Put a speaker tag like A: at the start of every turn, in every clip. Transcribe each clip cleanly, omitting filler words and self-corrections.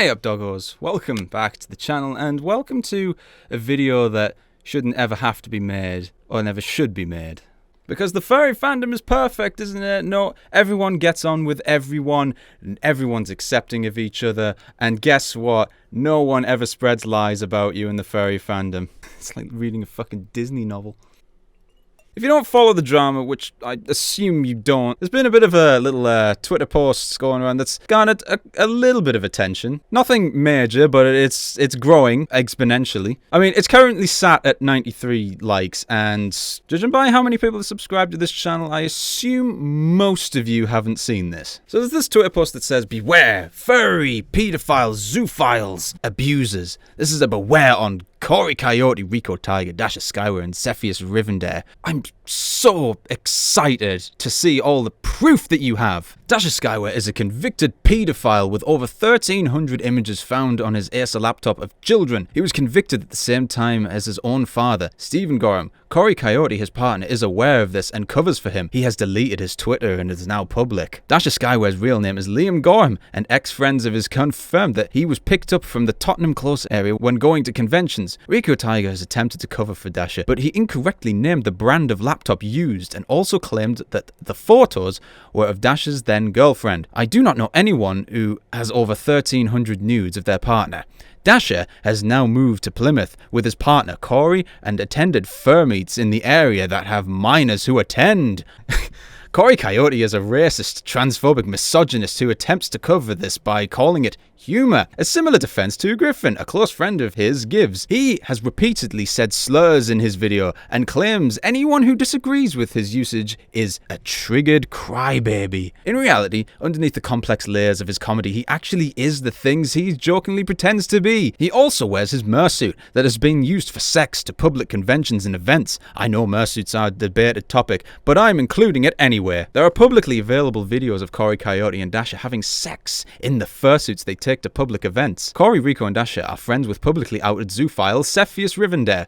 A: Hey up doggos, welcome back to the channel and welcome to a video that shouldn't ever have to be made or never should be made. Because the furry fandom is perfect, isn't it? No, everyone gets on with everyone and everyone's accepting of each other, and guess what? No one ever spreads lies about you in the furry fandom. It's like reading a fucking Disney novel. If you don't follow the drama, which I assume you don't, there's been a bit of a little Twitter posts going around that's garnered a little bit of attention. Nothing major, but it's growing exponentially. I mean, it's currently sat at 93 likes, and judging by how many people have subscribed to this channel, I assume most of you haven't seen this. So there's this Twitter post that says, "Beware, furry, pedophiles, zoophiles, abusers. This is a beware on Corey Coyote, Rico Tiger, Dasha Skyward, and Cepheus Rivendare. I'm so excited to see all the proof that you have. Dasha Skyward is a convicted paedophile with over 1,300 images found on his Acer laptop of children. He was convicted at the same time as his own father, Stephen Gorham. Corey Coyote, his partner, is aware of this and covers for him. He has deleted his Twitter and is now public. Dasha Skyward's real name is Liam Gorham, and ex-friends of his confirmed that he was picked up from the Tottenham Close area when going to conventions. Rico Tiger has attempted to cover for Dasha, but he incorrectly named the brand of laptop used and also claimed that the photos were of Dasha's then girlfriend. I do not know anyone who has over 1,300 nudes of their partner. Dasha has now moved to Plymouth with his partner Corey and attended fur meets in the area that have minors who attend." Corey Coyote is a racist, transphobic misogynist who attempts to cover this by calling it humour, a similar defence to Griffin, a close friend of his, gives. He has repeatedly said slurs in his video and claims anyone who disagrees with his usage is a triggered crybaby. In reality, underneath the complex layers of his comedy, he actually is the things he jokingly pretends to be. He also wears his mersuit that has been used for sex to public conventions and events. I know mersuits are a debated topic, but I'm including it anyway. There are publicly available videos of Corey Coyote and Dasha having sex in the fursuits they take to public events. Corey, Rico, and Dasha are friends with publicly outed zoophile Cepheus Rivendare,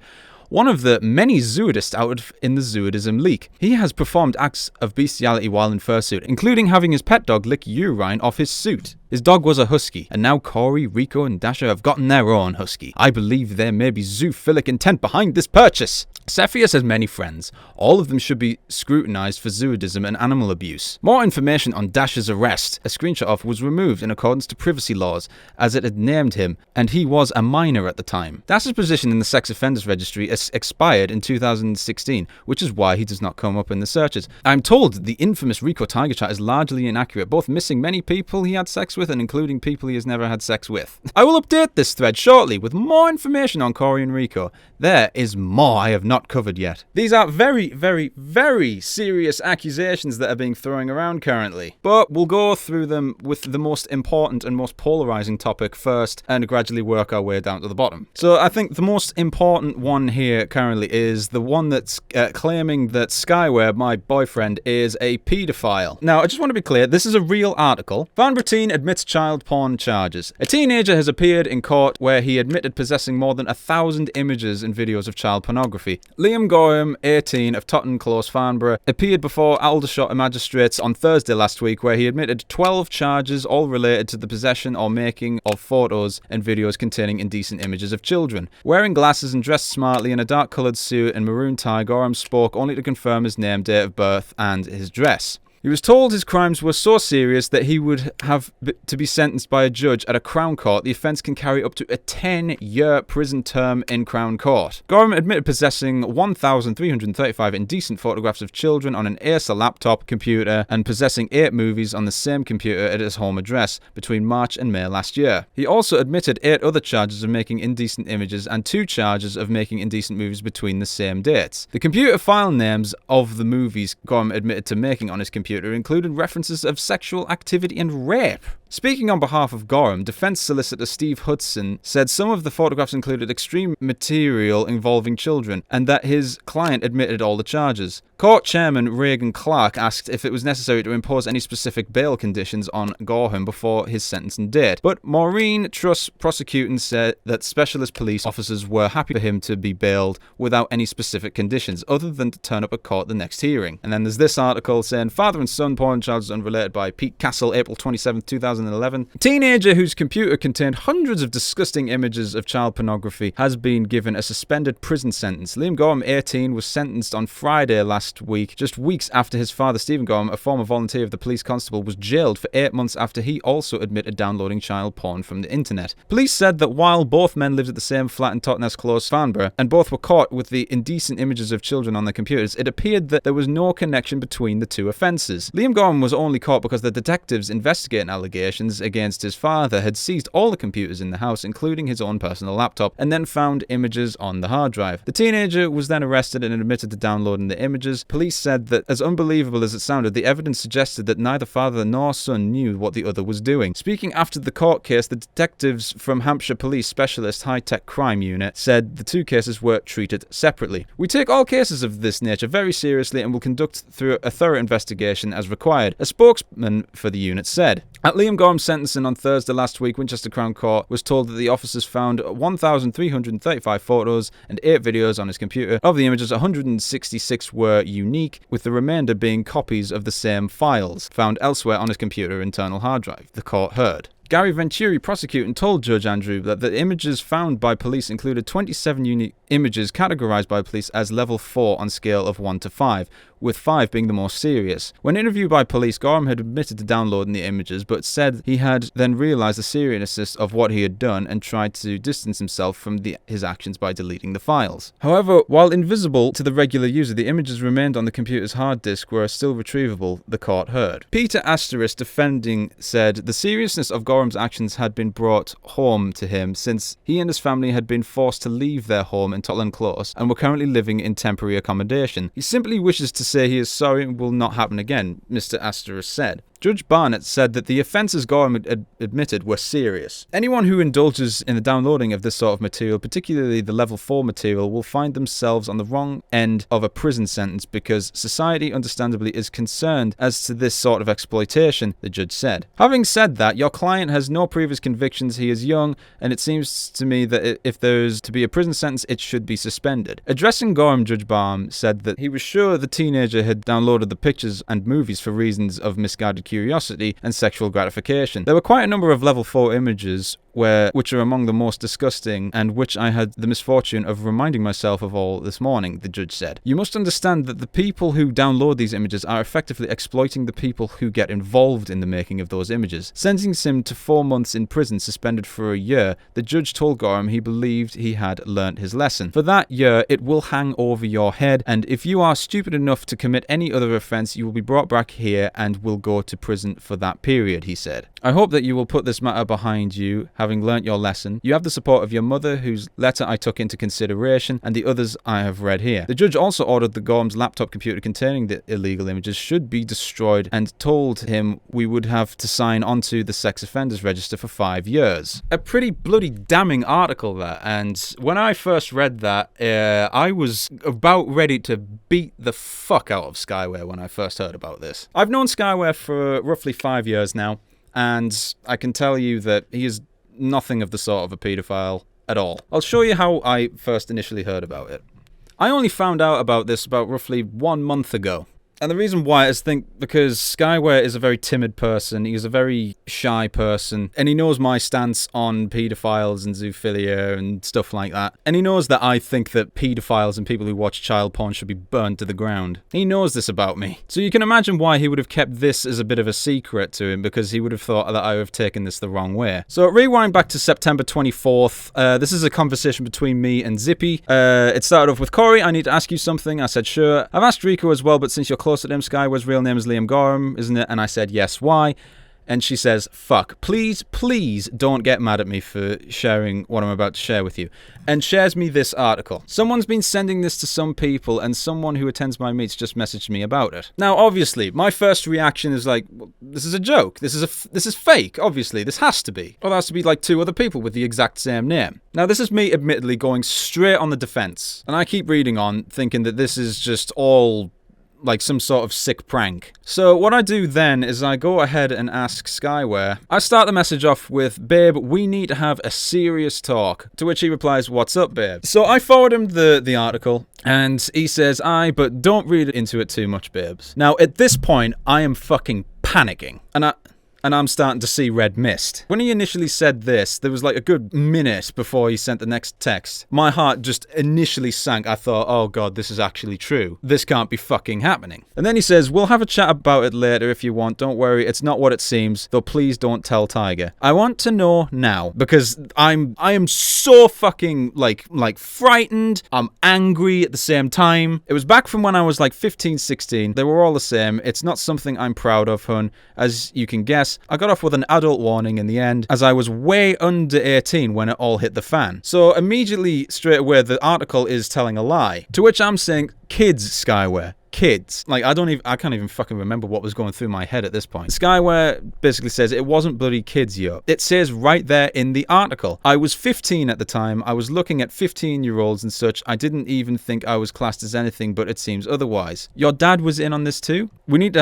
A: one of the many zoodists outed in the Zoodism leak. He has performed acts of bestiality while in fursuit, including having his pet dog lick urine off his suit. His dog was a husky, and now Corey, Rico, and Dasha have gotten their own husky. I believe there may be zoophilic intent behind this purchase. Cepheus has many friends. All of them should be scrutinized for zoodism and animal abuse. More information on Dasha's arrest, a screenshot of, was removed in accordance to privacy laws, as it had named him, and he was a minor at the time. Dasha's position in the sex offenders registry expired in 2016, which is why he does not come up in the searches. I'm told the infamous Rico Tiger chat is largely inaccurate, both missing many people he had sex with and including people he has never had sex with. I will update this thread shortly with more information on Corey and Rico. There is more I have not covered yet. These are very, very, very serious accusations that are being thrown around currently, but we'll go through them with the most important and most polarizing topic first and gradually work our way down to the bottom. So I think the most important one here currently is the one that's claiming that Skyward, my boyfriend, is a paedophile. Now, I just want to be clear, this is a real article. Vanbrugh teen admits child porn charges. A teenager has appeared in court where he admitted possessing more than 1,000 images and videos of child pornography. Liam Gorham, 18, of Tottenham Close, Farnborough, appeared before Aldershot magistrates on Thursday last week where he admitted 12 charges, all related to the possession or making of photos and videos containing indecent images of children. Wearing glasses and dressed smartly in a dark-coloured suit and maroon tie, Gorham spoke only to confirm his name, date of birth, and his dress. He was told his crimes were so serious that he would have to be sentenced by a judge at a Crown Court. The offence can carry up to a 10-year prison term in Crown Court. Gorham admitted possessing 1,335 indecent photographs of children on an Acer laptop computer and possessing 8 movies on the same computer at his home address between March and May last year. He also admitted 8 other charges of making indecent images and 2 charges of making indecent movies between the same dates. The computer file names of the movies Gorham admitted to making on his computer included references of sexual activity and rape. Speaking on behalf of Gorham, defense solicitor Steve Hudson said some of the photographs included extreme material involving children and that his client admitted all the charges. Court Chairman Reagan Clark asked if it was necessary to impose any specific bail conditions on Gorham before his sentencing date, but Maureen Truss, prosecuting, said that specialist police officers were happy for him to be bailed without any specific conditions other than to turn up at court the next hearing. And then there's this article saying father 7 Sun porn charges unrelated by Pete Castle, April 27, 2011. A teenager whose computer contained hundreds of disgusting images of child pornography has been given a suspended prison sentence. Liam Gorham, 18, was sentenced on Friday last week, just weeks after his father, Stephen Gorham, a former volunteer of the police constable, was jailed for 8 months after he also admitted downloading child porn from the internet. Police said that while both men lived at the same flat in Totnes Close, Farnborough, and both were caught with the indecent images of children on their computers, it appeared that there was no connection between the two offences. Liam Gorham was only caught because the detectives investigating allegations against his father had seized all the computers in the house, including his own personal laptop, and then found images on the hard drive. The teenager was then arrested and admitted to downloading the images. Police said that, as unbelievable as it sounded, the evidence suggested that neither father nor son knew what the other was doing. Speaking after the court case, the detectives from Hampshire Police Specialist High-Tech Crime Unit said the two cases were treated separately. "We take all cases of this nature very seriously and will conduct through a thorough investigation as required," a spokesman for the unit said. At Liam Gorham's sentencing on Thursday last week, Winchester Crown Court was told that the officers found 1,335 photos and 8 videos on his computer. Of the images, 166 were unique, with the remainder being copies of the same files found elsewhere on his computer internal hard drive, the court heard. Gary Venturi, prosecuting, told Judge Andrew that the images found by police included 27 unique images categorized by police as level 4 on scale of 1 to 5, with 5 being the most serious. When interviewed by police, Gorham had admitted to downloading the images, but said he had then realized the seriousness of what he had done and tried to distance himself from his actions by deleting the files. However, while invisible to the regular user, the images remained on the computer's hard disk were still retrievable, the court heard. Peter Asterisk, defending, said the seriousness of Gorham's actions had been brought home to him since he and his family had been forced to leave their home in Totland Close and were currently living in temporary accommodation. He simply wishes to say he is sorry and will not happen again, Mr. Asterisk said. Judge Barnett said that the offences Gorham admitted were serious. Anyone who indulges in the downloading of this sort of material, particularly the level 4 material, will find themselves on the wrong end of a prison sentence because society understandably is concerned as to this sort of exploitation, the judge said. Having said that, your client has no previous convictions, he is young, and it seems to me that if there is to be a prison sentence, it should be suspended. Addressing Gorham, Judge Barham said that he was sure the teenager had downloaded the pictures and movies for reasons of misguided curiosity and sexual gratification. There were quite a number of level 4 images which are among the most disgusting and which I had the misfortune of reminding myself of all this morning, the judge said. You must understand that the people who download these images are effectively exploiting the people who get involved in the making of those images. Sentencing him to 4 months in prison, suspended for a year, the judge told Gorham he believed he had learnt his lesson. For that year, it will hang over your head, and if you are stupid enough to commit any other offence, you will be brought back here and will go to prison for that period, he said. I hope that you will put this matter behind you, having learnt your lesson. You have the support of your mother, whose letter I took into consideration, and the others I have read here. The judge also ordered that Gorham's laptop computer containing the illegal images should be destroyed and told him we would have to sign onto the sex offenders register for 5 years. A pretty bloody damning article that, and when I first read that, I was about ready to beat the fuck out of Skyware when I first heard about this. I've known Skyware for roughly 5 years now, and I can tell you that he is nothing of the sort of a paedophile at all. I'll show you how I first initially heard about it. I only found out about this about roughly 1 month ago. And the reason why is because Skyware is a very timid person, he's a very shy person, and he knows my stance on paedophiles and zoophilia and stuff like that. And he knows that I think that paedophiles and people who watch child porn should be burned to the ground. He knows this about me. So you can imagine why he would have kept this as a bit of a secret to him, because he would have thought that I would have taken this the wrong way. So rewind back to September 24th. This is a conversation between me and Zippy. It started off with, Corey, I need to ask you something. I said, sure. I've asked Rico as well, but since you're close to him, Skyware's real name is Liam Gorham, isn't it? And I said, yes, why? And she says, fuck, please don't get mad at me for sharing what I'm about to share with you. And shares me this article. Someone's been sending this to some people, and someone who attends my meets just messaged me about it. Now, obviously, my first reaction is like, well, this is a joke. This is fake, obviously. This has to be. Or there has to be like 2 other people with the exact same name. Now, this is me admittedly going straight on the defense. And I keep reading on, thinking that this is just all like some sort of sick prank. So what I do then is I go ahead and ask Skyware. I start the message off with, "Babe, we need to have a serious talk." To which he replies, "What's up, babe?" So I forward him the article, and he says, "Aye, but don't read into it too much, babes." Now, at this point, I am fucking panicking. And I'm starting to see red mist. When he initially said this, there was like a good minute before he sent the next text. My heart just initially sank. I thought, oh god, this is actually true. This can't be fucking happening. And then he says, "We'll have a chat about it later if you want. Don't worry, it's not what it seems. Though please don't tell Tiger." I want to know now, because I am so fucking like frightened. I'm angry at the same time. It was back from when I was like 15, 16. They were all the same. It's not something I'm proud of, hun. As you can guess, I got off with an adult warning in the end, as I was way under 18 when it all hit the fan. So immediately, straight away, the article is telling a lie. To which I'm saying, kids, Skyware. Kids. Like, I can't even fucking remember what was going through my head at this point. Skyware basically says it wasn't bloody kids, yo. It says right there in the article. I was 15 at the time. I was looking at 15-year-olds and such. I didn't even think I was classed as anything, but it seems otherwise. Your dad was in on this too? We need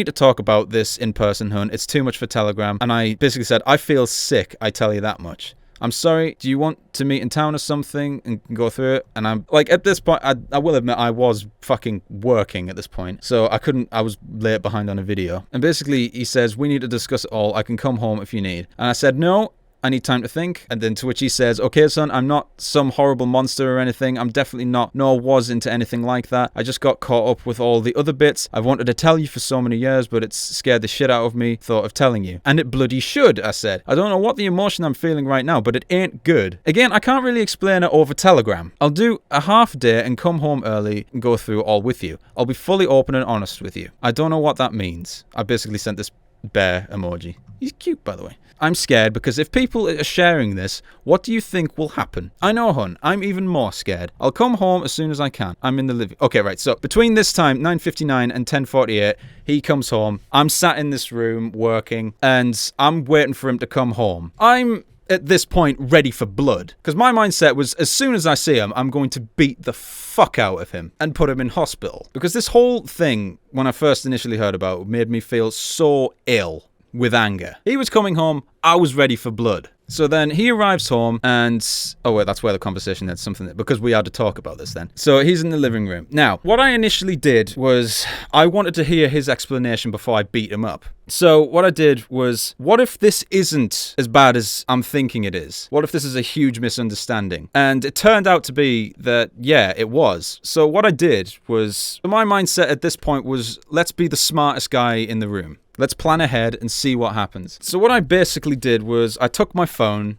A: to talk about this in person, hun. It's too much for Telegram. And I basically said, I feel sick, I tell you that much. I'm sorry, do you want to meet in town or something and go through it? And I'm like, at this point, I will admit I was fucking working at this point. So I was late behind on a video. And basically he says, "We need to discuss it all. I can come home if you need." And I said, "No, I need time to think." And then to which he says, "Okay, son, I'm not some horrible monster or anything. I'm definitely not, nor was into anything like that. I just got caught up with all the other bits. I've wanted to tell you for so many years, but it's scared the shit out of me, thought of telling you." And it bloody should, I said. I don't know what the emotion I'm feeling right now, but it ain't good. Again, I can't really explain it over Telegram. I'll do a half day and come home early and go through it all with you. I'll be fully open and honest with you. I don't know what that means. I basically sent this bear emoji. He's cute, by the way. I'm scared because if people are sharing this, what do you think will happen? I know, hun. I'm even more scared. I'll come home as soon as I can. I'm in the living... Okay, right. So between this time, 9:59 and 10:48, he comes home. I'm sat in this room working and I'm waiting for him to come home. I'm at this point ready for blood, because my mindset was, as soon as I see him, I'm going to beat the fuck out of him and put him in hospital. Because this whole thing, when I first initially heard about it, made me feel so ill with anger. He was coming home, I was ready for blood. So then he arrives home and... Oh wait, that's where the conversation had something... Because we had to talk about this then. So he's in the living room. Now, what I initially did was I wanted to hear his explanation before I beat him up. So what I did was, what if this isn't as bad as I'm thinking it is? What if this is a huge misunderstanding? And it turned out to be that, yeah, it was. So what I did was... My mindset at this point was, let's be the smartest guy in the room. Let's plan ahead and see what happens. So what I basically did was I took my phone,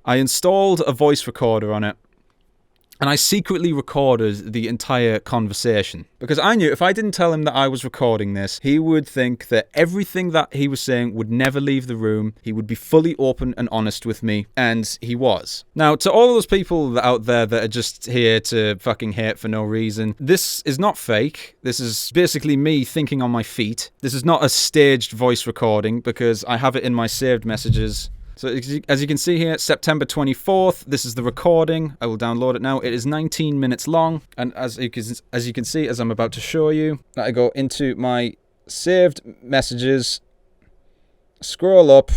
A: I installed a voice recorder on it, and I secretly recorded the entire conversation. Because I knew if I didn't tell him that I was recording this, he would think that everything that he was saying would never leave the room. He would be fully open and honest with me, and he was. Now, to all those people out there that are just here to fucking hate for no reason, this is not fake. This is basically me thinking on my feet. This is not a staged voice recording, because I have it in my saved messages. So as you can see here, September 24th, this is the recording. I will download it now. It is 19 minutes long. And as you can see, as I'm about to show you, I go into my saved messages, scroll up,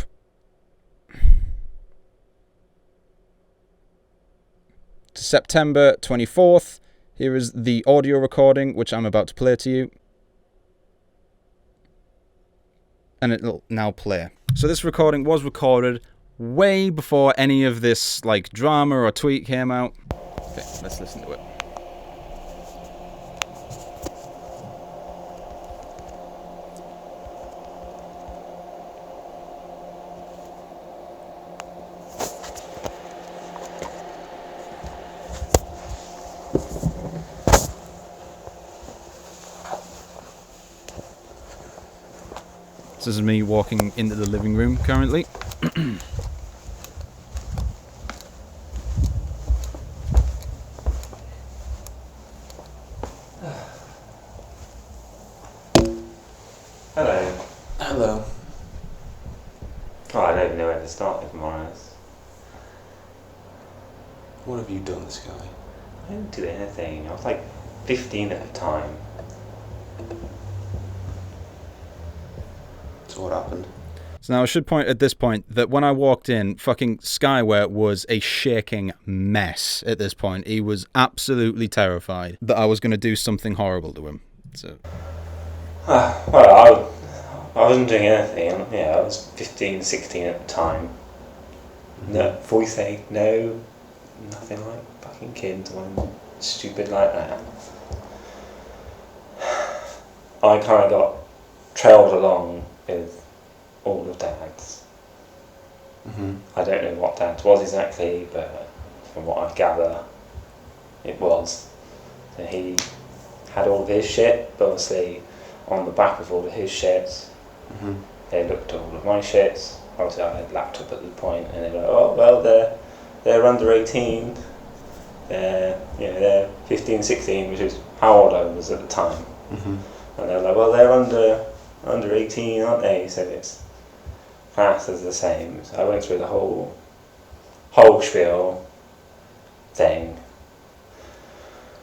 A: to September 24th. Here is the audio recording, which I'm about to play to you. And it'll now play. So this recording was recorded way before any of this like drama or tweet came out. Okay, let's listen to it. This is me walking into the living room currently.
B: Hello.
C: Hello.
B: Oh, I don't even know where to start, if I'm honest.
C: What have you done, Sky?
B: I didn't do anything. I was like 15 at the time.
C: So what happened?
A: So now I should point at this point that when I walked in, fucking Skyware was a shaking mess at this point. He was absolutely terrified that I was going to do something horrible to him. So
B: Well, I wasn't doing anything. Yeah, I was 15, 16 at the time. No, voice aid, no, nothing like fucking kids or anything stupid like that. I kind of got trailed along with all of Dad's.
C: Mm-hmm.
B: I don't know what Dad's was exactly, but from what I gather, it was. So he had all of his shit, but obviously on the back of all of his shits,
C: Mm-hmm.
B: they looked at all of my shits. Obviously I had a laptop at the point, and they were like, oh well, they're under 18. They're 15, 16, which is how old I was at the time.
C: Mm-hmm.
B: And they're like, well, they're under 18, aren't they? So it's classed as the same. So I went through the whole spiel thing.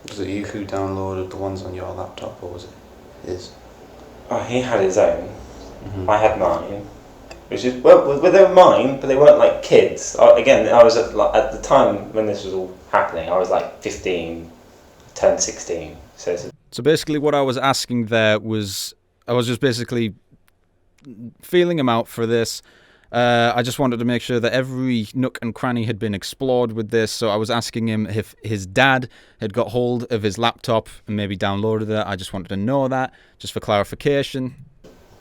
C: Was it you who downloaded the ones on your laptop, or was it his?
B: Oh, he had his own.
C: Mm-hmm.
B: I had mine. Which is, well, they were mine, but they weren't like kids. Again, I was at the time when this was all happening, I was like 15, turned 16.
A: So basically what I was asking there was, I was just basically feeling him out for this. I just wanted to make sure that every nook and cranny had been explored with this. So I was asking him if his dad had got hold of his laptop and maybe downloaded it. I just wanted to know that, just for clarification.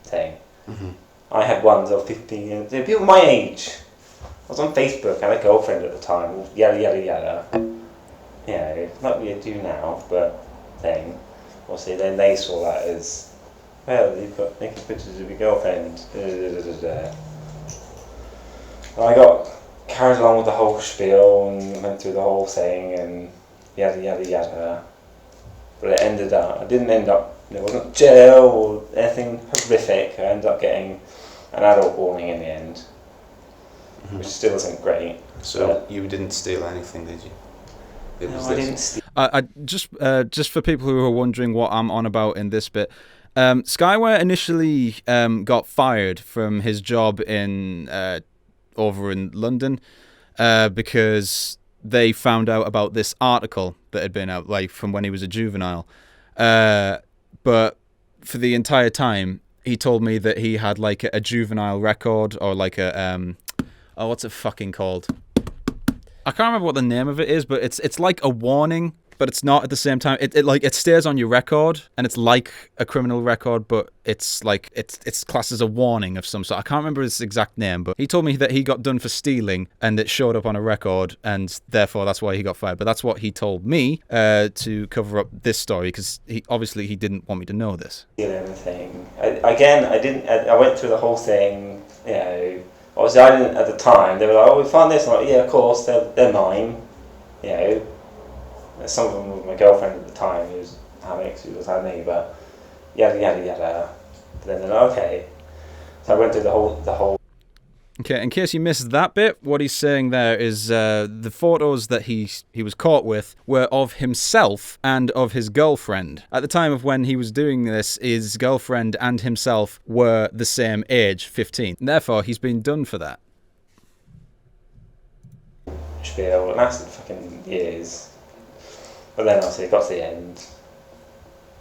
B: Thing.
C: Mm-hmm.
B: I had ones of 15 years. They're people my age. I was on Facebook, I had a girlfriend at the time, yada yada yada. You know, like we do now, but thing. Obviously, then they saw that as, well, you've got naked pictures of your girlfriend. And I got carried along with the whole spiel and went through the whole thing and yada yada yada. But it ended up, I didn't end up, it wasn't jail or anything horrific. I ended up getting an adult warning in the end,
C: Mm-hmm.
B: which still isn't great.
C: So you didn't steal anything, did you? It
B: No,
C: was
B: I
C: this.
B: didn't steal.
A: I just for people who are wondering what I'm on about in this bit, Skyware initially got fired from his job in over in London because they found out about this article that had been out, like, from when he was a juvenile. But for the entire time, he told me that he had like a juvenile record, or like a oh, what's it fucking called? I can't remember what the name of it is, but it's like a warning, but it's not at the same time. It stays on your record, and it's like a criminal record, but it's like it's classed as a warning of some sort. I can't remember his exact name, but he told me that he got done for stealing, and it showed up on a record, and therefore that's why he got fired. But that's what he told me to cover up this story, because he didn't want me to know this.
B: Anything. I went through the whole thing, you know. Obviously, I didn't at the time. They were like, "Oh, we found this." I'm like, "Yeah, of course, they're mine." You know, some of them with my girlfriend at the time, who was Alex, who was our neighbour. Yada yada yada. But then they're like, "Okay." So I went through the whole.
A: Okay, in case you missed that bit, what he's saying there is the photos that he was caught with were of himself and of his girlfriend. At the time of when he was doing this, his girlfriend and himself were the same age, 15. Therefore, he's been done for that.
B: Spiel. It lasted fucking years. But then obviously it got to the end.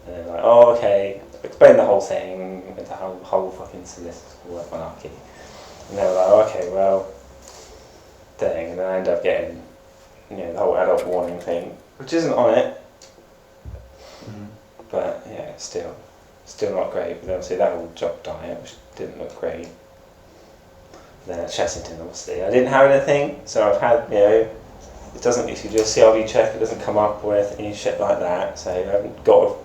B: And they're like, "Oh, okay." Explain the whole thing, the whole fucking solicitor monarchy. And they were like, "Okay, well, thing." And then I ended up getting, you know, the whole adult warning thing, which isn't on it.
C: Mm-hmm.
B: But yeah, it's still not great. But obviously that whole job diet, which didn't look great. Then at Chessington, obviously, I didn't have anything, so I've had, you know, it doesn't, if you do a CRB check, it doesn't come up or anything, shit like that. So I haven't got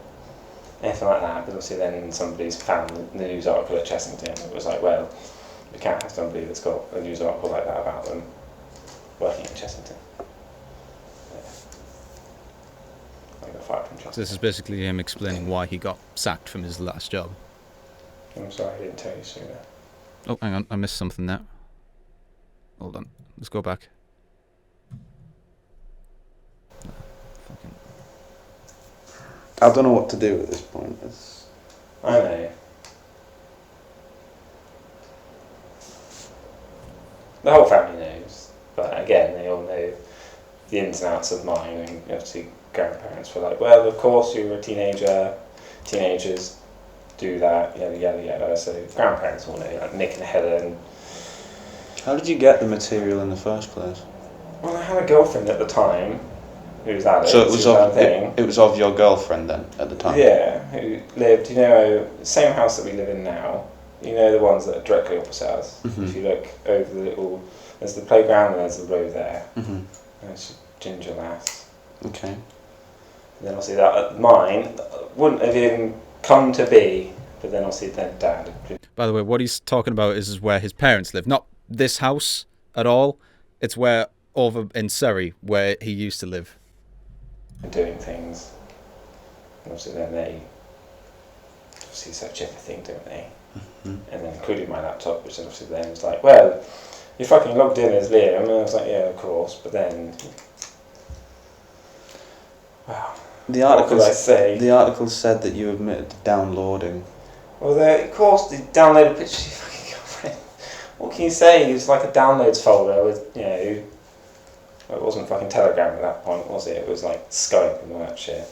B: anything like that. But obviously, then somebody's found the news article at Chessington. It was like, well, we can't have somebody that's got a news article like that about them working at Chessington. Yeah. I got fired from Chessington.
A: So this is basically him explaining why he got sacked from his last job.
B: I'm sorry I didn't tell you sooner.
A: Oh, hang on, I missed something there. Hold on, let's go back.
C: I don't know what to do at this point.
B: I know. The whole family knows, but again, they all know the ins and outs of mine, and obviously grandparents were like, well, of course you were a teenager, teenagers do that, yada yada yada, so grandparents all know, like Nick and Helen.
C: How did you get the material in the first place?
B: Well, I had a girlfriend at the time, who was Alex,
C: So it was
B: thing.
C: It was of your girlfriend then, at the time?
B: Yeah, who lived, same house that we live in now, the ones that are directly opposite us.
C: Mhm.
B: If you look over there's the playground and there's the road there.
C: Mm-hmm.
B: And it's ginger lass.
C: Okay.
B: And then obviously mine wouldn't have even come to be, but then obviously then Dad.
A: By the way, what he's talking about is where his parents live, not this house at all. It's where over in Surrey, where he used to live.
B: Doing things. And obviously then they obviously search everything, don't they?
C: Mm-hmm.
B: And then including my laptop, which obviously then was like, well, you fucking logged in as Liam, and I was like, yeah, of course, but then, wow,
C: The
B: what could I
C: article
B: say?
C: The article said that you admitted to downloading.
B: Well, of course, they downloaded pictures of your fucking girlfriend. What can you say? It was like a downloads folder with, it wasn't fucking Telegram at that point, was it? It was like Skype and all that shit.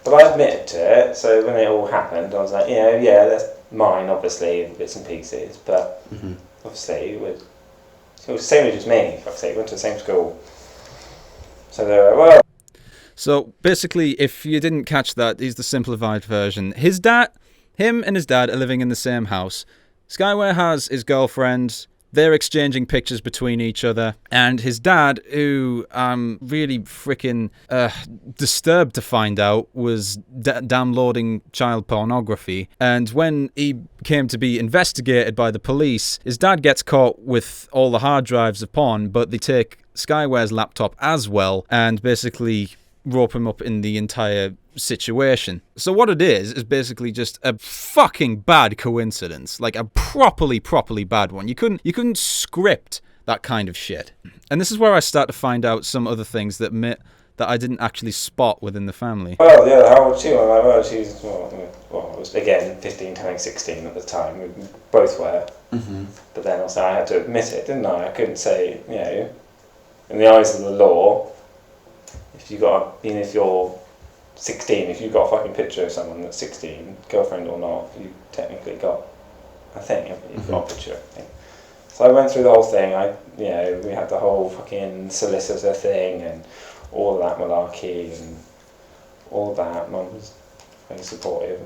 B: But I admitted to it, so when it all happened, I was like, yeah, that's mine, obviously, in bits and pieces, but
C: Mm-hmm.
B: obviously it was the same age as me, fuck's sake, went to the same school. So they were, well...
A: So basically, if you didn't catch that, he's the simplified version. Him and his dad are living in the same house. Skyware has his girlfriend. They're exchanging pictures between each other. And his dad, who I'm really freaking disturbed to find out, was downloading child pornography. And when he came to be investigated by the police, his dad gets caught with all the hard drives of porn, but they take Skyware's laptop as well and basically rope him up in the entire situation. So what it is basically just a fucking bad coincidence, like a properly bad one. You couldn't script that kind of shit. And this is where I start to find out some other things that I didn't actually spot within the family.
B: Well, yeah, how old she was? Like, well, she's, it was, again, 15, turning 16 at the time. We both were.
C: Mm-hmm.
B: But then also I had to admit it, didn't I? I couldn't say, in the eyes of the law, if you're 16, if you've got a fucking picture of someone that's 16, girlfriend or not, you technically got a thing, you've got a picture, I think. So I went through the whole thing, we had the whole fucking solicitor thing and all that malarkey and all that. Mum was very supportive.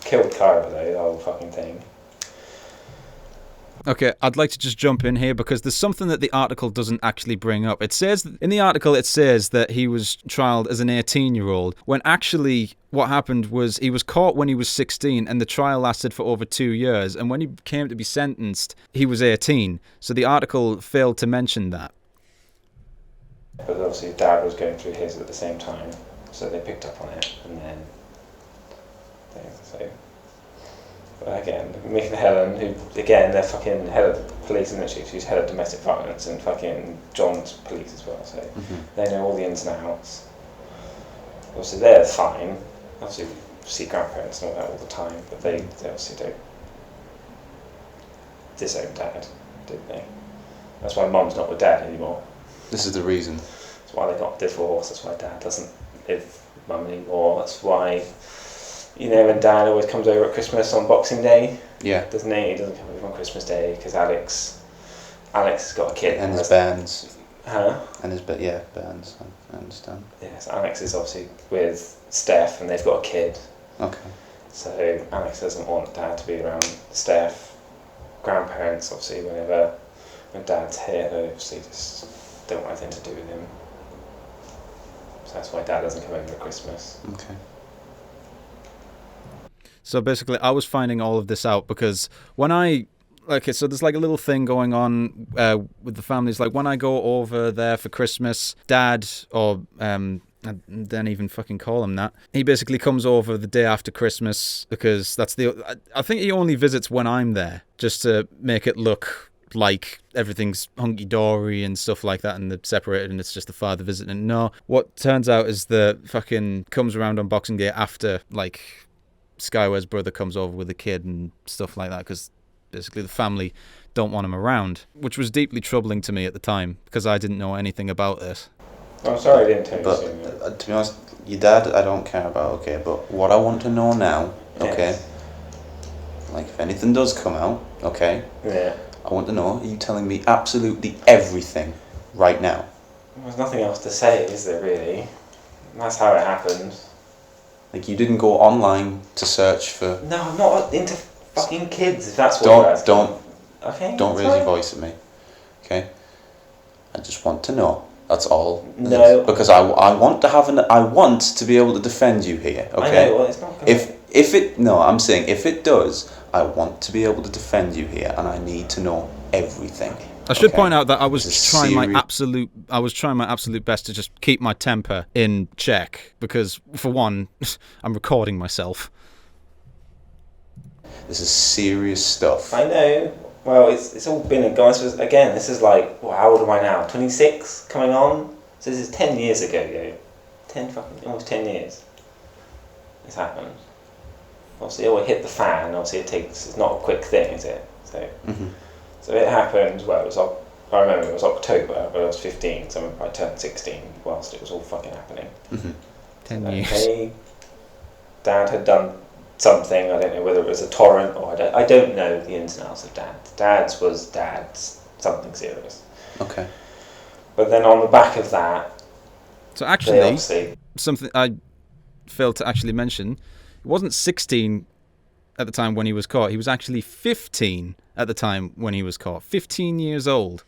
B: Killed Kyra though, the whole fucking thing.
A: Okay, I'd like to just jump in here because there's something that the article doesn't actually bring up. It says, in the article, it says that he was trialed as an 18-year-old, when actually what happened was he was caught when he was 16 and the trial lasted for over 2 years. And when he came to be sentenced, he was 18. So the article failed to mention that.
B: But obviously Dad was going through his at the same time, so they picked up on it, and then so. But again, Mick and Helen, who again they're fucking head of police, isn't she? She's head of domestic violence, and fucking John's police as well, so they know all the ins and outs. Obviously they're fine. Obviously we see grandparents and all that all the time, but they obviously don't disown Dad, don't they? That's why Mum's not with Dad anymore.
C: This is the reason.
B: That's why they got divorced. That's why Dad doesn't live with Mum anymore. That's why, when Dad always comes over at Christmas on Boxing Day,
C: Yeah.
B: doesn't he? He doesn't come over on Christmas Day because Alex has got a kid.
C: And his bands.
B: Huh?
C: And his bands. I understand.
B: Yes, Alex is obviously with Steph and they've got a kid.
C: Okay.
B: So Alex doesn't want Dad to be around Steph. Grandparents, obviously, when Dad's here, they obviously just don't want anything to do with him. So that's why Dad doesn't come over at Christmas.
C: Okay.
A: So basically, I was finding all of this out because so there's like a little thing going on with the families. Like when I go over there for Christmas, Dad, or I don't even fucking call him that, he basically comes over the day after Christmas because I think he only visits when I'm there just to make it look like everything's hunky-dory and stuff like that, and they're separated and it's just the father visiting. No, what turns out is the fucking comes around on Boxing Day after, like, Skyware's brother comes over with a kid and stuff like that, because basically the family don't want him around, which was deeply troubling to me at the time because I didn't know anything about it.
B: I'm sorry I didn't tell you
C: But
B: sooner.
C: to be honest, your dad I don't care about, okay, but what I want to know now, okay,
B: Yes.
C: like if anything does come out, okay,
B: Yeah.
C: I want to know, are you telling me absolutely everything right now?
B: There's nothing else to say, is there really? That's how it happened.
C: Like you didn't go online to search for...
B: No, I'm not into fucking kids, if that's what you're asking. Okay,
C: Don't
B: that's
C: raise your
B: fine.
C: voice at me, okay? I just want to know. That's all. it
B: No.
C: is. Because I want to have I want to be able to defend you here, okay?
B: I know, well, it's not gonna...
C: If it no, I'm saying if it does, I want to be able to defend you here, and I need to know everything.
A: I should
C: okay?
A: point out that I was
C: This is
A: trying my
C: serious.
A: absolute best to just keep my temper in check because, for one, I'm recording myself.
C: This is serious stuff.
B: I know. Well, it's all been a guys. Again, this is like, well, how old am I now? 26 coming on. So this is 10 years ago, yo. Almost 10 years. It's happened. Obviously, it will hit the fan. Obviously, it's not a quick thing, is it? So,
C: Mhm.
B: so it happened. Well, I remember it was October, but I was 15, so I turned 16 whilst it was all fucking happening.
C: Mhm.
A: 10
B: So,
A: years.
B: okay, Dad had done something. I don't know whether it was a torrent or I don't know the ins and outs of Dad. Dad's was Dad's something serious.
C: Okay.
B: But then on the back of that,
A: So
B: they
A: actually,
B: obviously
A: something I failed to actually mention, he wasn't 16 at the time when he was caught. He was actually 15 at the time when he was caught. 15 years old.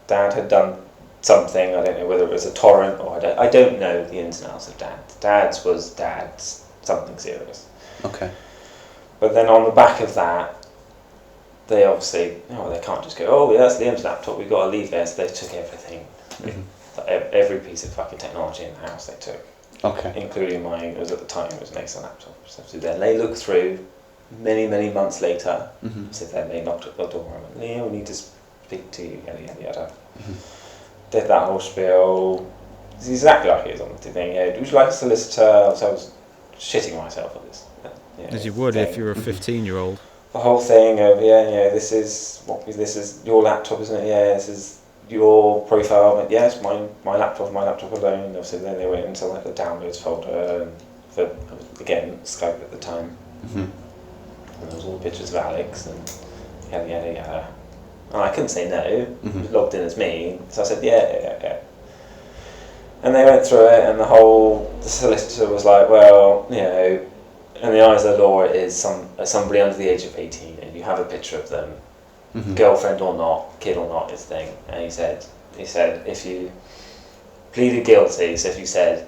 B: Dad had done something. I don't know whether it was a torrent or I don't know the ins and outs of Dad. Dad's was Dad's something serious.
C: Okay.
B: But then on the back of that, they obviously, they can't just go, oh, yeah, that's Liam's laptop, we've got to leave there. So they took everything.
C: Mhm.
B: Every piece of fucking technology in the house they took,
C: Okay.
B: including mine. It was at the time, it was an Acer laptop. So then they looked through, many, many months later,
C: Mhm.
B: so then they knocked at the door and went, Liam, we need to speak to you, yada, yada, yada.
C: Mhm.
B: Did that whole spiel. It's exactly like it is on the thing. Yeah, would you like a solicitor? So I was shitting myself at this.
A: As you would
B: thing.
A: if you were a 15-year-old.
B: The whole thing of this is your laptop, isn't it? Yeah, this is your profile. Yes, my laptop alone. Obviously, then they went into like the downloads folder and for again Skype at the time,
C: Mhm.
B: and there was all the pictures of Alex and yada yada yada. And I couldn't say no. It was
C: Mhm.
B: logged in as me, so I said yeah. And they went through it, and the solicitor was like, well, in the eyes of the law, it is somebody under the age of 18, and you have a picture of them,
C: Mhm.
B: girlfriend or not, kid or not, is the thing. And he said if you pleaded guilty, so if you said,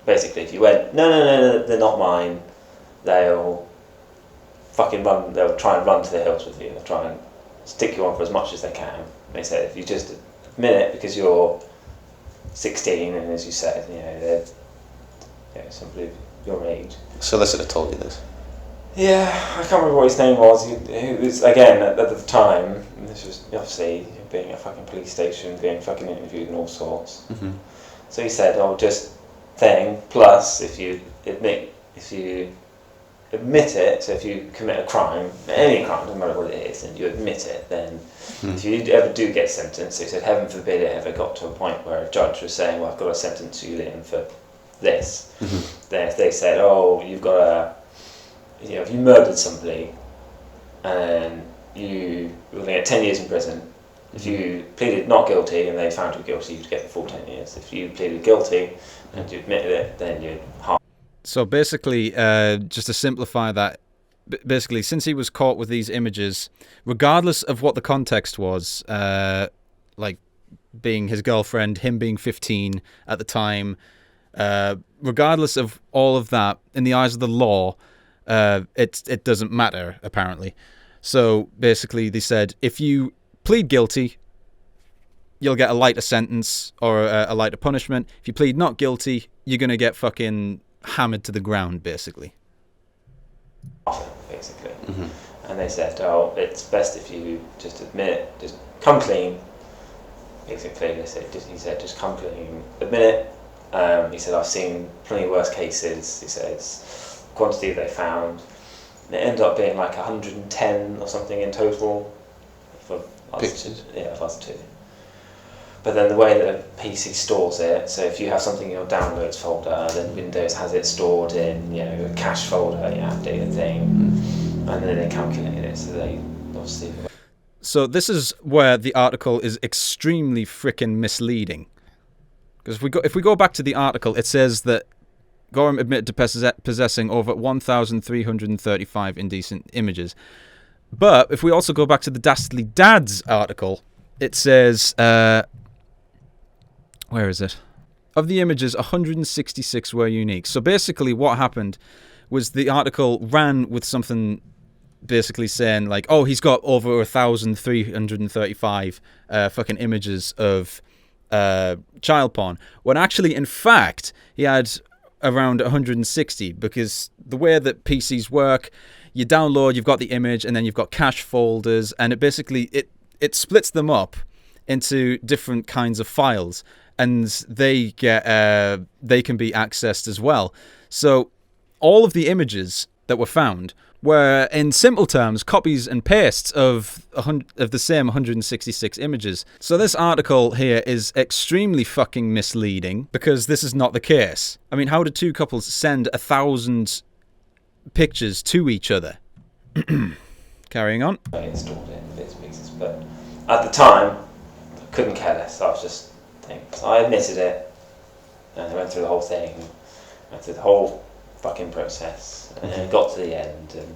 B: basically, if you went, no, they're not mine, they'll fucking run. They'll try and run to the hills with you. They'll try and stick you on for as much as they can. They said if you just admit it because you're 16, and as you said, they're somebody of your age.
C: Solicitor told you this.
B: Yeah, I can't remember what his name was. He was, again, at the time, this was obviously being at a fucking police station, being fucking interviewed and all sorts.
C: Mhm.
B: So he said, just thing, plus if you admit it, so if you commit a crime, any crime, doesn't matter what it is, and you admit it, then if you ever do get sentenced, so he said, heaven forbid it ever got to a point where a judge was saying, well, I've got to sentence you in for this.
C: Mhm.
B: Then if they said, oh, you've got a, if you murdered somebody and you were going to get 10 years in prison, if you pleaded not guilty and they found you guilty, you'd get the full 10 years. If you pleaded guilty and you admitted it, then you'd half.
A: So basically, just to simplify that, basically, since he was caught with these images, regardless of what the context was, like being his girlfriend, him being 15 at the time, regardless of all of that, in the eyes of the law, it doesn't matter, apparently. So basically, they said, if you plead guilty, you'll get a lighter sentence or a lighter punishment. If you plead not guilty, you're going to get fucking hammered to the ground, basically.
B: Basically.
C: Mhm.
B: and they said, "Oh, it's best if you just admit it, just come clean." Basically, he said, "Just come clean, admit it." He said, "I've seen plenty worse cases." He says, "Quantity they found." And it ended up being like 110 or something in total for
C: Pictures.
B: for us two. But then the way that a PC stores it, so if you have something in your downloads folder, then Windows has it stored in, a cache folder, updated thing, and then they calculated it, so they obviously...
A: So this is where the article is extremely frickin' misleading. Because if we go back to the article, it says that Gorham admitted to possessing over 1,335 indecent images. But if we also go back to the Dastardly Dads article, it says... where is it? Of the images, 166 were unique. So basically what happened was the article ran with something basically saying like, oh, he's got over 1,335 fucking images of child porn. When actually, in fact, he had around 160, because the way that PCs work, you download, you've got the image, and then you've got cache folders, and it basically, it splits them up into different kinds of files. And they can be accessed as well. So all of the images that were found were, in simple terms, copies and pastes of the same 166 images. So this article here is extremely fucking misleading, because this is not the case. I mean, how did two couples send 1,000 pictures to each other? Carrying on.
B: I installed it in bits and pieces, but at the time, I couldn't care less. I was just... So I admitted it, and I went through the whole thing, went through the whole fucking process, and then got to the end and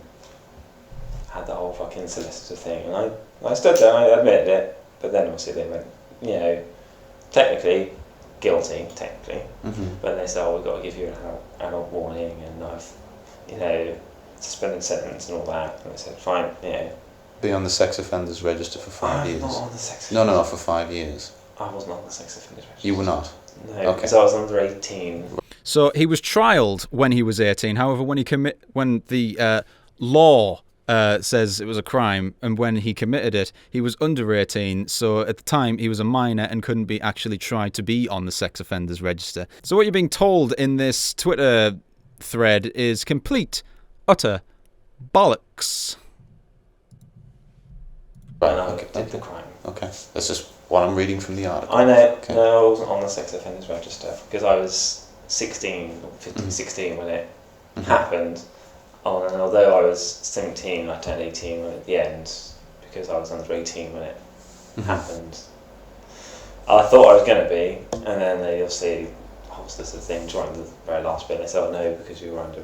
B: had the whole fucking solicitor thing, and I stood there, I admitted it, but then obviously they went, technically guilty, but they said, oh, we've got to give you an adult warning, and I've, suspended sentence and all that, and I said, fine,
C: Be on the sex offenders register for 5 years.
B: I'm not on the sex
C: No,
B: offenders.
C: for 5 years.
B: I wasn't on the sex offenders register.
C: You were not?
B: No,
C: Okay.
B: because I was under 18.
A: So he was trialed when he was 18. However, when the law says it was a crime, and when he committed it, he was under 18. So at the time, he was a minor and couldn't be actually tried to be on the sex offenders register. So what you're being told in this Twitter thread is complete, utter bollocks.
B: But I did the crime.
C: Okay, that's just what I'm reading from the article.
B: I know.
C: Okay.
B: No, I wasn't on the sex offenders register because I was 16, 15, 16 when it happened. Oh, and although I was 17, I turned 18 at the end because I was under 18 when it happened. I thought I was going to be, and then they obviously, this is the thing during the very last bit, they said, oh no, because you were under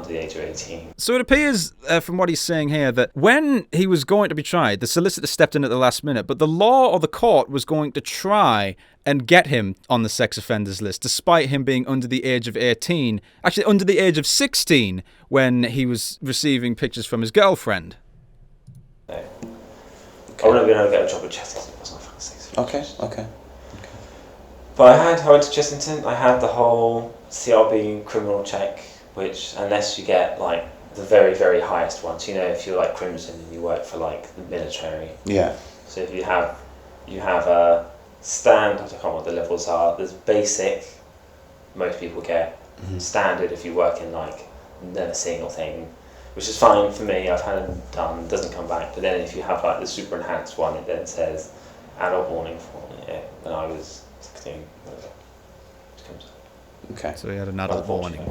B: the age of 18.
A: So it appears from what he's saying here that when he was going to be tried, the solicitor stepped in at the last minute, but the law or the court was going to try and get him on the sex offenders list, despite him being under the age of 18, actually under the age of 16, when he was receiving pictures from his girlfriend.
B: No. Okay. I wouldn't have been able to get a job at Chessington if I was not fucking sex offenders.
C: Okay.
B: But I went to Chessington, I had the whole CRB criminal check, which, unless you get like the very, very highest ones, if you're like Crimson and you work for like the military.
C: Yeah.
B: So if you have a stand, I don't know what the levels are. There's basic, most people get. Standard if you work in like nursing or thing, which is fine for me. I've had it done, doesn't come back. But then if you have like the super enhanced one, it then says adult warning for when I was 16. Whatever. It comes up.
C: Okay.
A: So he had an adult warning.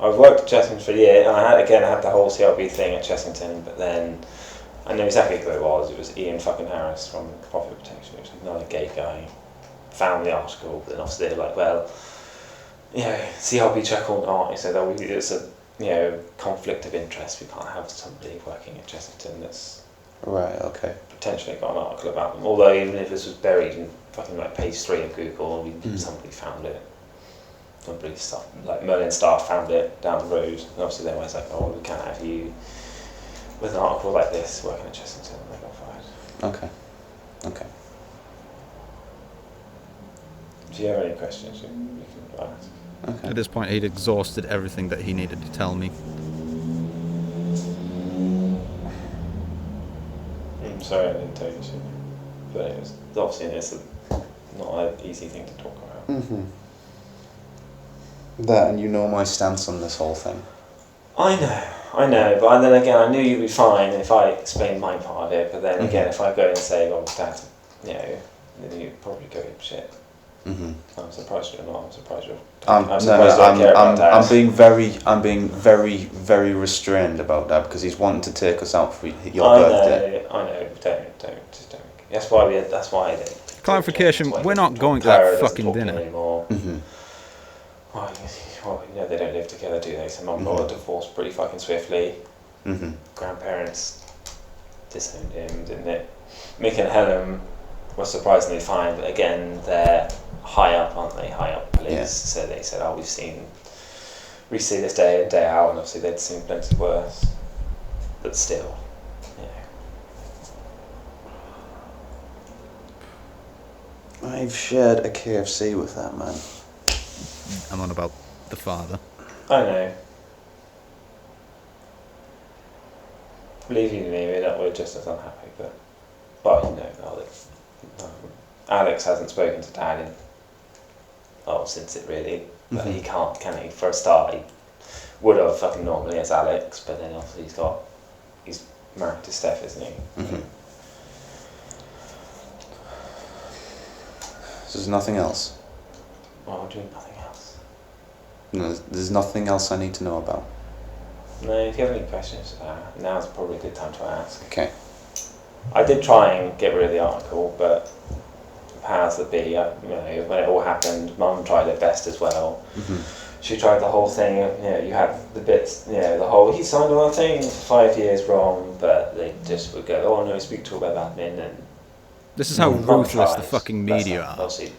B: I've worked at Chessington for a year, and I had the whole CRB thing at Chessington, but then I know exactly who it was. It was Ian fucking Harris from Profit Protection, which was another gay guy. Found the article, but then obviously they're like, well, CRB check or not. He said, it's a conflict of interest. We can't have somebody working at Chessington that's
C: Right. Okay.
B: potentially got an article about them. Although even if this was buried in fucking like page 3 of Google, somebody found it. Somebody like Merlin staff found it down the road, and obviously they were like, oh, we can't have you with an article like this working at Chessington, and they got fired.
C: Okay.
B: Do you have any questions you can ask?
C: Okay.
A: At this point, he'd exhausted everything that he needed to tell me.
B: sorry I didn't tell you sooner. But it was obviously it's not an easy thing to talk about.
C: Mm-hmm. That, and you know my stance on this whole thing.
B: I know, but then again, I knew you'd be fine if I explained my part of it, but then again, if I go and say, well, Dad, you know, then you'd probably go, shit.
C: Mm-hmm.
B: I'm surprised you're not, I'm surprised you're...
C: I'm being very, very restrained about that because he's wanting to take us out for your birthday.
B: I know, just don't. That's why I did.
A: Clarification, we're not going to that fucking dinner.
B: Anymore.
C: Mm-hmm.
B: Well, you know, they don't live together, do they? So Mum got a divorce pretty fucking swiftly.
C: Mm-hmm.
B: Grandparents disowned him, didn't it? Mick and Helen were surprisingly fine, but again, they're high up, aren't they? High up police.
C: Yeah.
B: So they said, we see this day in, day out, and obviously they'd seen plenty worse. But still, you know.
C: I've shared a KFC with that man.
A: I'm on about the father.
B: I know. Believe you me, we're just as unhappy, but... Well, you know, Alex hasn't spoken to Dad in... since it really. But he can't, can he? For a start, he would have fucking normally as Alex, but then obviously he's married to Steph, isn't he?
C: Mm-hmm. So there's nothing else?
B: Well, we're doing nothing else.
C: No, there's nothing else I need to know about.
B: No, if you have any questions, now's probably a good time to ask.
C: Okay.
B: I did try and get rid of the article, but powers that be, you know, when it all happened, Mum tried her best as well.
C: Mm-hmm.
B: She tried the whole thing, you know, you had the bits, you know, the whole, he signed all the things for 5 years wrong, but they just would go, oh no, speak to all about admin, and...
A: This is how ruthless the fucking media are.
B: Obviously.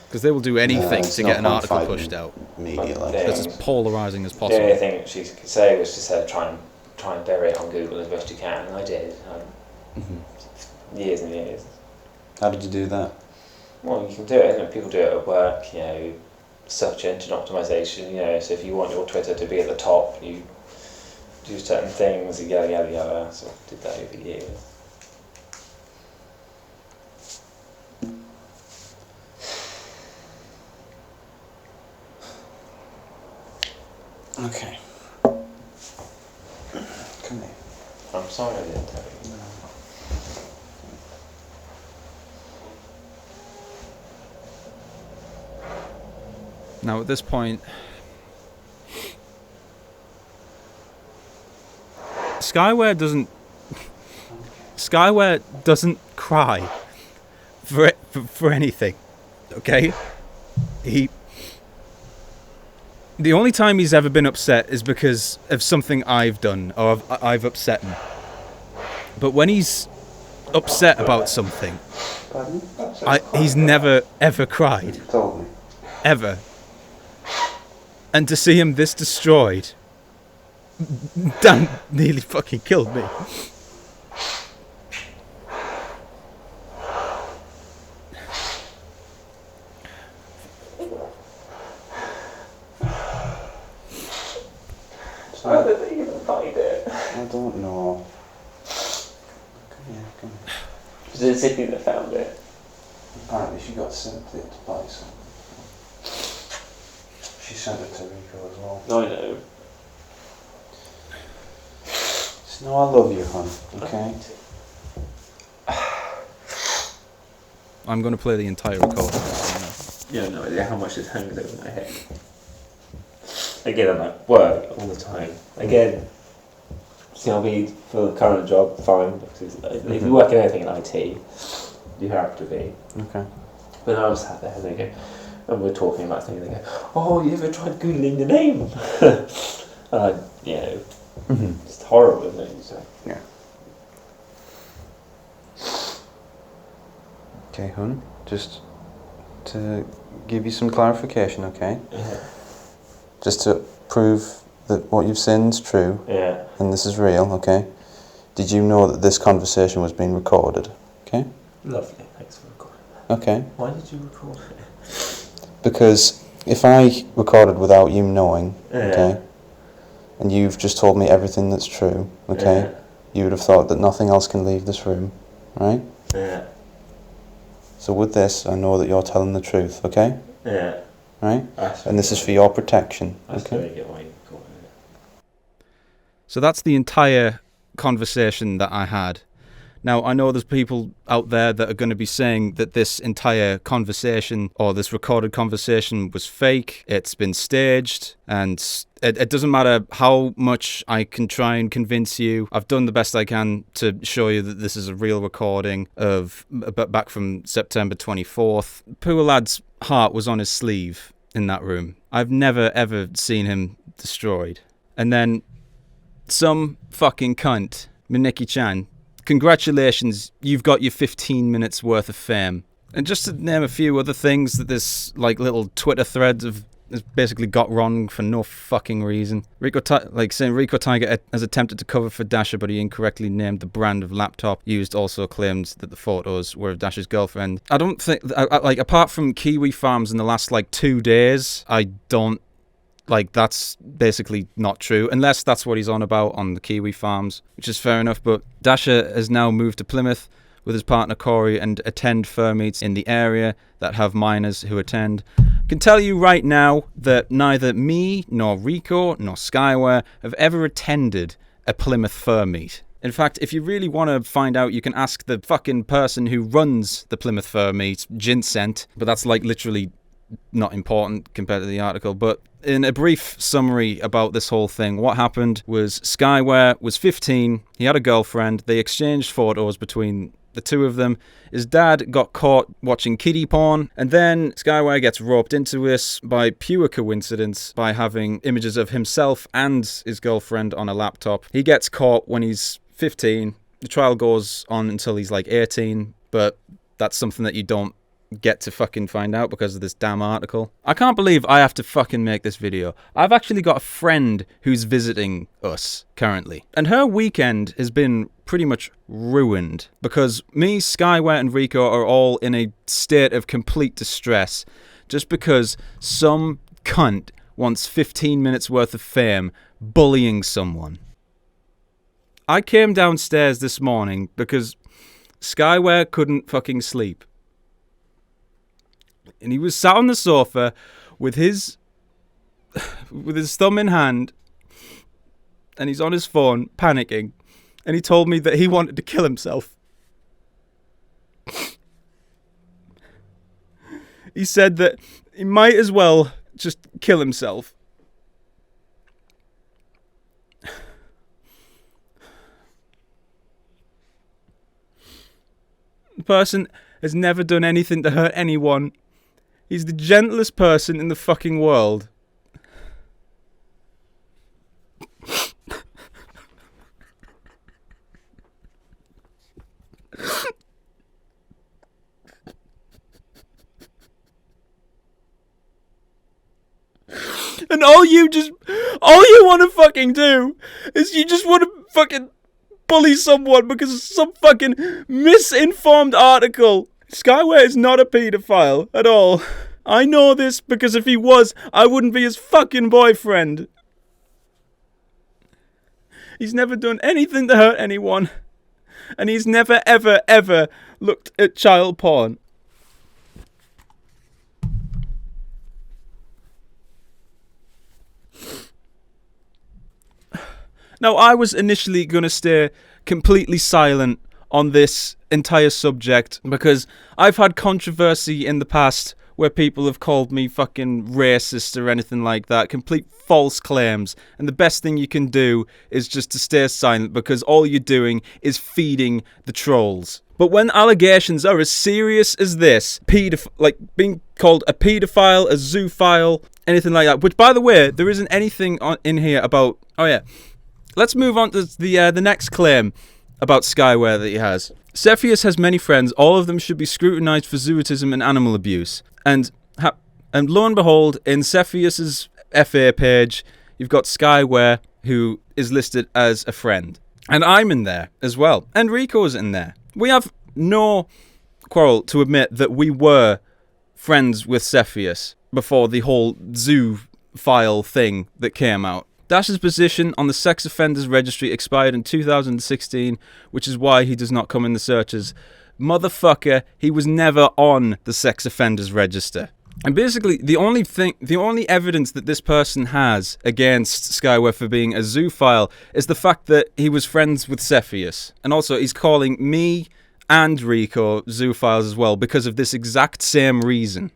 A: Because they will do anything
C: it's
A: to
C: no
A: get an
C: point
A: article
C: fighting
A: pushed out.
C: Media like
B: Yeah.
A: That's as polarising as
B: The
A: possible.
B: only thing she could say was to say, try and bury it on Google as best you can, and I did.
C: Mm-hmm.
B: Years and years.
C: How did you do that?
B: Well, you can do it, and people do it at work, you know, search engine optimization, you know, so if you want your Twitter to be at the top, you do certain things, yada yada yada, so I did that over years.
C: Okay. Come here.
B: I'm sorry I didn't tell you.
A: Now at this point, Skyware doesn't cry for anything. Okay? The only time he's ever been upset is because of something I've done or I've upset him. But when he's upset about something, he's never ever cried.
C: Told me.
A: Ever. And to see him this destroyed, Dan nearly fucking killed me.
B: How did they even find it?
C: I don't know. Come here, come here.
B: Was it Zippy that found it?
C: Apparently she got sent it to buy some. She sent it to Rico as well.
B: I know.
C: No, I love you, hon. Okay?
A: I'm going to play the entire recording.
B: You have no idea how much this hangs over my head. Again, I'm at work all the time. Again, CLB for the current job, fine. Because if you work in anything in IT, you have to be.
C: Okay.
B: But I was sat there and they go, and we're talking about things, and they go, oh, you ever tried Googling the name? You know, it's horrible, isn't it? So.
C: Yeah. Okay, hon. Just to give you some clarification, okay?
B: Yeah.
C: Just to prove that what you've said is true
B: Yeah.
C: and this is real, okay? Did you know that this conversation was being recorded? Okay?
B: Lovely. Thanks for recording that.
C: Okay.
B: Why did you record it?
C: Because if I recorded without you knowing,
B: Yeah.
C: okay, and you've just told me everything that's true, okay, you would have thought that nothing else can leave this room, right?
B: Yeah.
C: So with this, I know that you're telling the truth, okay?
B: Yeah.
C: Right? And this is for your protection,
B: okay?
A: So that's the entire conversation that I had. Now, I know there's people out there that are going to be saying that this entire conversation or this recorded conversation was fake, it's been staged, and it doesn't matter how much I can try and convince you. I've done the best I can to show you that this is a real recording of back from September 24th. Poor lad's heart was on his sleeve in that room. I've never, ever seen him destroyed. And then some fucking cunt, Miniki-chan, congratulations, you've got your 15 minutes worth of fame. And just to name a few other things that this like little Twitter thread has basically got wrong for no fucking reason. Rico Tiger has attempted to cover for Dasha, but he incorrectly named the brand of laptop used. Also claimed that the photos were of Dasha's girlfriend. I don't think, like, apart from Kiwi Farms in the last like 2 days, I don't, like, that's basically not true, unless that's what he's on about on the Kiwi Farms, which is fair enough. But Dasha has now moved to Plymouth with his partner Corey and attend fur meets in the area that have minors who attend. I can tell you right now that neither me, nor Rico, nor Skyware have ever attended a Plymouth fur meet. In fact, if you really want to find out, you can ask the fucking person who runs the Plymouth fur meet, Ginsent, but that's like literally not important compared to the article. But in a brief summary about this whole thing, what happened was Skyware was 15, he had a girlfriend, they exchanged photos between the two of them. His dad got caught watching kiddie porn, and then Skyware gets roped into this by pure coincidence by having images of himself and his girlfriend on a laptop. He gets caught when he's 15. The trial goes on until he's like 18, but that's something that you don't get to fucking find out because of this damn article. I can't believe I have to fucking make this video. I've actually got a friend who's visiting us currently, and her weekend has been pretty much ruined because me, Skyware, and Rico are all in a state of complete distress just because some cunt wants 15 minutes worth of fame bullying someone. I came downstairs this morning because Skyware couldn't fucking sleep. And he was sat on the sofa with his thumb in hand, and he's on his phone panicking, and he told me that he wanted to kill himself. He said that he might as well just kill himself. The person has never done anything to hurt anyone. He's the gentlest person in the fucking world. And all you want to fucking do is you just want to fucking bully someone because of some fucking misinformed article. Skyware is not a paedophile at all. I know this because if he was, I wouldn't be his fucking boyfriend. He's never done anything to hurt anyone. And he's never, ever, ever looked at child porn. Now, I was initially going to stay completely silent on this entire subject because I've had controversy in the past where people have called me fucking racist or anything like that. Complete false claims. And the best thing you can do is just to stay silent because all you're doing is feeding the trolls. But when allegations are as serious as this, like being called a paedophile, a zoophile, anything like that, which, by the way, there isn't anything in here about... Oh, yeah. Let's move on to the next claim about Skyware that he has. Cepheus has many friends. All of them should be scrutinized for zootism and animal abuse. And lo and behold, in Cepheus's FA page, you've got Skyware, who is listed as a friend. And I'm in there as well. And Rico's in there. We have no quarrel to admit that we were friends with Cepheus before the whole zoo file thing that came out. Dash's position on the sex offenders registry expired in 2016, which is why he does not come in the searches. Motherfucker, he was never on the sex offenders register. And basically, the only evidence that this person has against Skyware for being a zoophile is the fact that he was friends with Cepheus. And also, he's calling me and Rico zoophiles as well because of this exact same reason.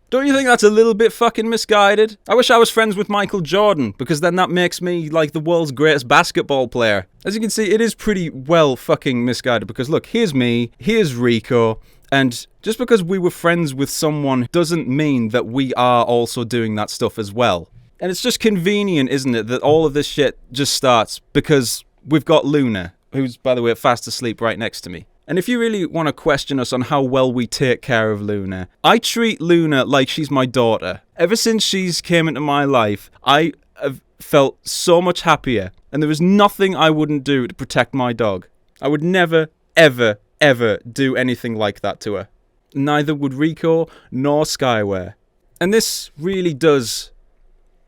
A: Don't you think that's a little bit fucking misguided? I wish I was friends with Michael Jordan, because then that makes me like the world's greatest basketball player. As you can see, it is pretty well fucking misguided, because look, here's me, here's Rico, and just because we were friends with someone doesn't mean that we are also doing that stuff as well. And it's just convenient, isn't it, that all of this shit just starts because we've got Luna, who's, by the way, fast asleep right next to me. And if you really want to question us on how well we take care of Luna, I treat Luna like she's my daughter. Ever since she's came into my life, I have felt so much happier. And there is nothing I wouldn't do to protect my dog. I would never, ever, ever do anything like that to her. Neither would Rico nor Skyware. And this really does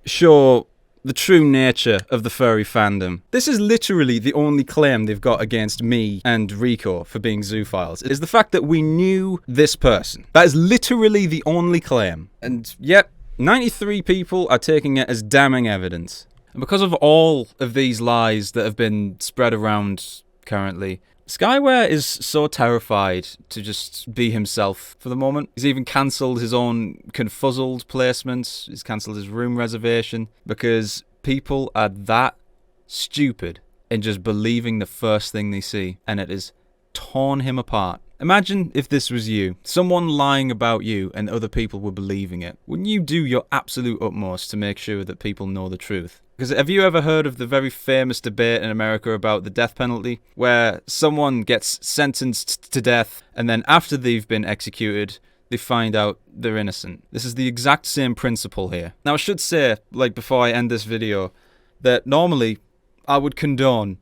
A: show the true nature of the furry fandom. This is literally the only claim they've got against me and Rico for being zoophiles, is the fact that we knew this person. That is literally the only claim. And yet, 93 people are taking it as damning evidence. And because of all of these lies that have been spread around currently, Skyware is so terrified to just be himself for the moment. He's even cancelled his own Confuzzled placements. He's cancelled his room reservation because people are that stupid in just believing the first thing they see, and it has torn him apart. Imagine if this was you, someone lying about you and other people were believing it. Wouldn't you do your absolute utmost to make sure that people know the truth? Because have you ever heard of the very famous debate in America about the death penalty, where someone gets sentenced to death and then after they've been executed, they find out they're innocent? This is the exact same principle here. Now I should say, like before I end this video, that normally I would condone,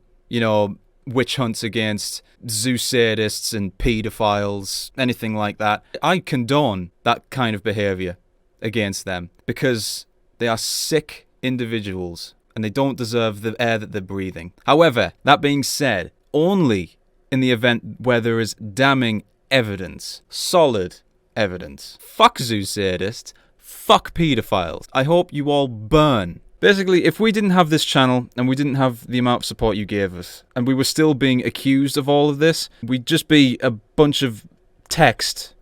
A: witch hunts against zoo sadists and pedophiles, anything like that. I condone that kind of behavior against them because they are sick individuals and they don't deserve the air that they're breathing. However, that being said, only in the event where there is damning evidence, solid evidence. Fuck zoo sadists, fuck pedophiles. I hope you all burn. Basically, if we didn't have this channel and we didn't have the amount of support you gave us, and we were still being accused of all of this, we'd just be a bunch of text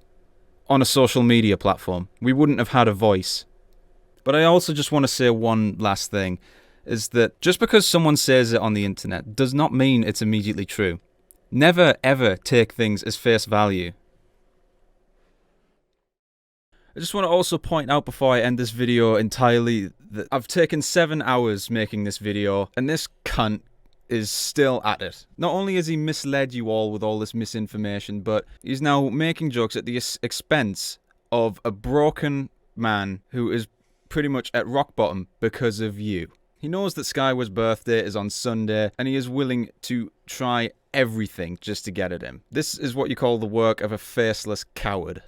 A: on a social media platform. We wouldn't have had a voice. But I also just want to say one last thing, is that just because someone says it on the internet does not mean it's immediately true. Never ever take things as face value. I just want to also point out before I end this video entirely that I've taken 7 hours making this video, and this cunt is still at it. Not only has he misled you all with all this misinformation, but he's now making jokes at the expense of a broken man who is pretty much at rock bottom because of you. He knows that Skyware's birthday is on Sunday, and he is willing to try everything just to get at him. This is what you call the work of a faceless coward.